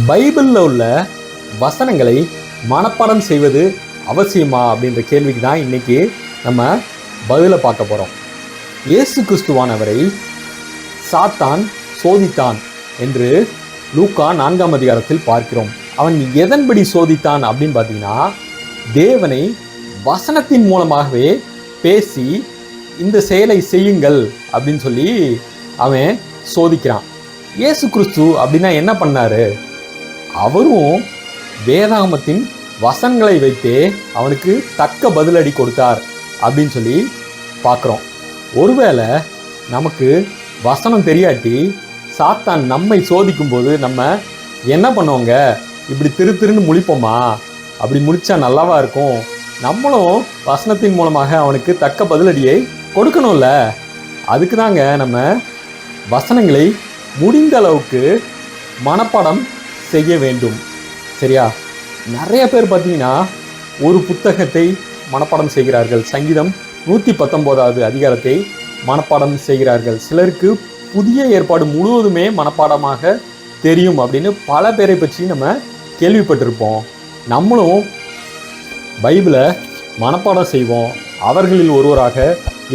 பைபிளில் உள்ள வசனங்களை மனப்பாடம் செய்வது அவசியமா அப்படின்ற கேள்விக்கு தான் இன்னைக்கு நம்ம பதிலை பார்க்க போகிறோம். இயேசு கிறிஸ்துவானவரை சாத்தான் சோதித்தான் என்று லூக்கா 4ஆம் அதிகாரத்தில் பார்க்கிறோம். அவன் எதன்படி சோதித்தான் அப்படின்னு பார்த்தீங்கன்னா, தேவனை வசனத்தின் மூலமாகவே பேசி இந்த செயலை செய்யுங்கள் அப்படின்னு சொல்லி அவன் சோதிக்கிறான். இயேசு கிறிஸ்து அப்படின்னா என்ன பண்ணாரு? அவரும் வேதாகமத்தின் வசனங்களை வைத்தே அவனுக்கு தக்க பதிலடி கொடுத்தார் அப்படின்னு சொல்லி பார்க்குறோம். ஒருவேளை நமக்கு வசனம் தெரியாட்டி சாத்தான் நம்மை சோதிக்கும் போது நம்ம என்ன பண்ணுவோங்க? இப்படி திருன்னு முழிப்போமா? அப்படி முழிச்சா நல்லாவா இருக்கும்? நம்மளும் வசனத்தின் மூலமாக அவனுக்கு தக்க பதிலடியை கொடுக்கணும்ல. அதுக்கு தாங்க நம்ம வசனங்களை முடிந்த அளவுக்கு மனப்பாடம் செய்ய வேண்டும். சரியா? நிறைய பேர் பார்த்தீங்கன்னா ஒரு புத்தகத்தை மனப்பாடம் செய்கிறார்கள். சங்கீதம் 119ஆவது அதிகாரத்தை மனப்பாடம் செய்கிறார்கள். சிலருக்கு புதிய ஏற்பாடு முழுவதுமே மனப்பாடமாக தெரியும் அப்படின்னு பல பேரை பற்றி நம்ம கேள்விப்பட்டிருப்போம். நம்மளும் பைபிளை மனப்பாடம் செய்வோம். அவர்களில் ஒருவராக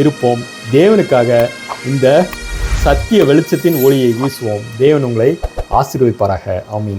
இருப்போம். தேவனுக்காக இந்த சத்திய வெளிச்சத்தின் ஒளியை வீசுவோம். தேவன் உங்களை ஆசீர்வதிப்பாராக. ஆமீன்.